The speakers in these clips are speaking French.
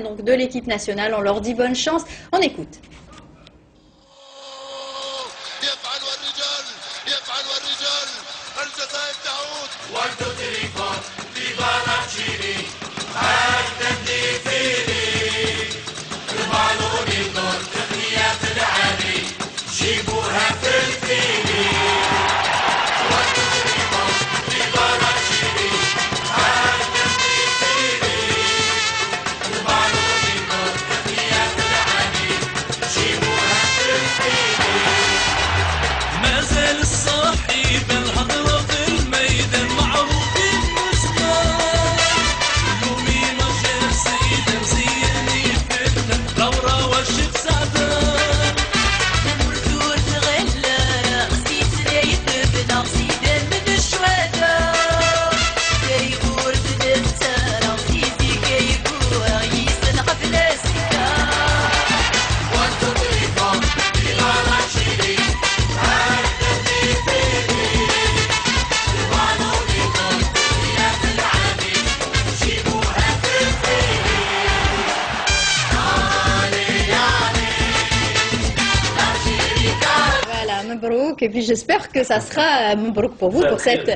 Donc de l'équipe nationale, on leur dit bonne chance. On écoute. Et puis j'espère que ça sera Mbrouk pour vous, pour cette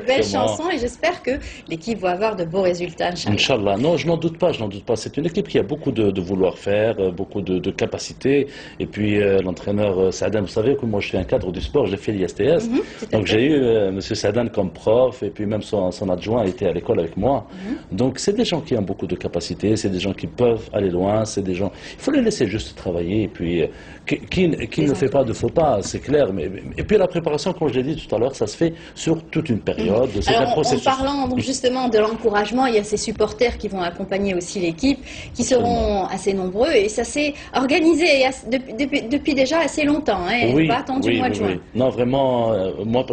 belle chanson, et j'espère que l'équipe va avoir de beaux résultats, Inch'Allah. Non, je n'en doute pas, C'est une équipe qui a beaucoup de vouloir faire, beaucoup de capacités, et puis l'entraîneur Saadan, vous savez que moi je suis un cadre du sport, j'ai fait l'ISTS, donc j'ai eu M. Saadan comme prof, et puis même son adjoint était à l'école avec moi, donc c'est des gens qui ont beaucoup de capacités, c'est des gens qui peuvent aller loin, c'est des gens, il faut les laisser juste travailler, et puis qui ne fait pas de faux pas, c'est clair. Et puis la préparation, comme je l'ai dit tout à l'heure, ça se fait sur toute une période. Alors, en parlant donc justement de l'encouragement, il y a ces supporters qui vont accompagner aussi l'équipe, qui seront assez nombreux, et ça s'est organisé depuis déjà assez longtemps. On n'a pas attendu le mois de juin. Non, vraiment, moi,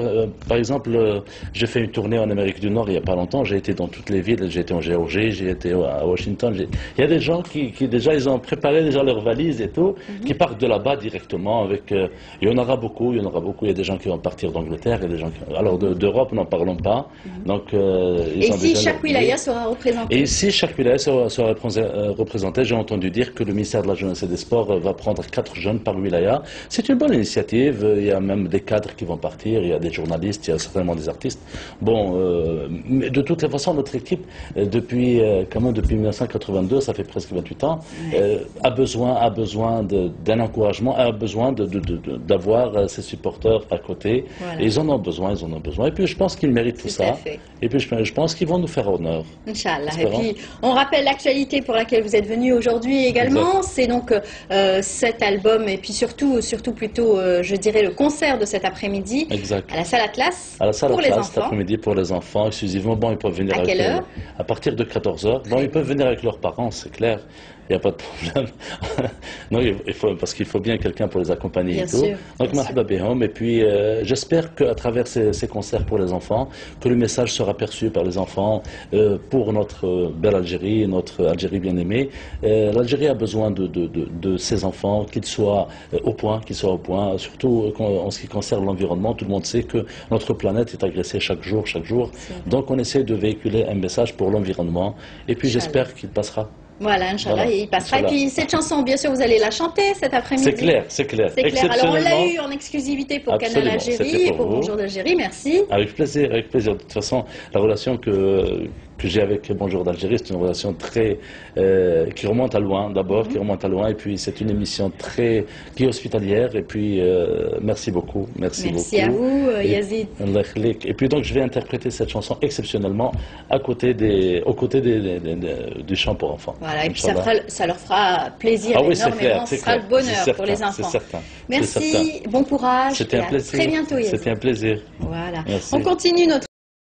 par exemple, j'ai fait une tournée en Amérique du Nord il n'y a pas longtemps. J'ai été dans toutes les villes. J'ai été en Géorgie, j'ai été à Washington. Il y a des gens qui déjà, ils ont préparé déjà leurs valises et tout, qui partent de là-bas directement avec... il y en aura beaucoup. Il y a des gens qui vont partir d'Angleterre, il y a des gens qui... Alors d'Europe, n'en parlons pas. Donc, et ici, chaque wilaya sera représentée. Et ici, chaque wilaya sera représentée. J'ai entendu dire que le ministère de la Jeunesse et des Sports va prendre 4 jeunes par wilaya. C'est une bonne initiative. Il y a même des cadres qui vont partir, il y a des journalistes, il y a certainement des artistes. Bon, mais de toutes les façons, notre équipe, depuis 1982, ça fait presque 28 ans, a besoin d'un encouragement, a besoin d'avoir ses supporters à côté. Voilà. Et ils en ont besoin. Et puis je pense qu'ils méritent tout ça. Et puis je pense qu'ils vont nous faire honneur. Inch'Allah. Et puis on rappelle l'actualité pour laquelle vous êtes venu aujourd'hui également. C'est donc cet album, et puis surtout plutôt, je dirais, le concert de cet après-midi à la salle Atlas pour les enfants. Cet après-midi pour les enfants, exclusivement. Bon, ils peuvent venir à quelle heure? À partir de 14h. Bon, ils peuvent venir avec leurs parents, c'est clair. Il n'y a pas de problème. Non, parce qu'il faut bien quelqu'un pour les accompagner bien et tout. Sûr, donc, et puis j'espère qu'à travers ces concerts pour les enfants, que le message sera perçu par les enfants pour notre belle Algérie, notre Algérie bien-aimée. L'Algérie a besoin de ses enfants, qu'ils soient au point, surtout en ce qui concerne l'environnement. Tout le monde sait que notre planète est agressée chaque jour. Donc on essaie de véhiculer un message pour l'environnement. Et puis j'espère qu'il passera. Voilà, Inch'Allah, il passera. Voilà. Et puis cette chanson, bien sûr, vous allez la chanter cet après-midi. C'est clair. Alors on l'a eu en exclusivité pour Canal Algérie et pour Bonjour d'Algérie, merci. Avec plaisir. De toute façon, la relation que j'ai avec Bonjour d'Algérie, c'est une relation qui remonte à loin, d'abord, et puis c'est une émission qui est hospitalière, et puis merci beaucoup. Merci beaucoup. À vous, Yazid. Et puis donc je vais interpréter cette chanson exceptionnellement aux côtés du chant pour enfants. Voilà, et puis ça leur fera plaisir énormément, ce sera le bonheur pour les enfants. C'est certain. Merci, bon courage, C'était un plaisir. à très bientôt, Yazid. C'était un plaisir. Voilà. Merci. On continue notre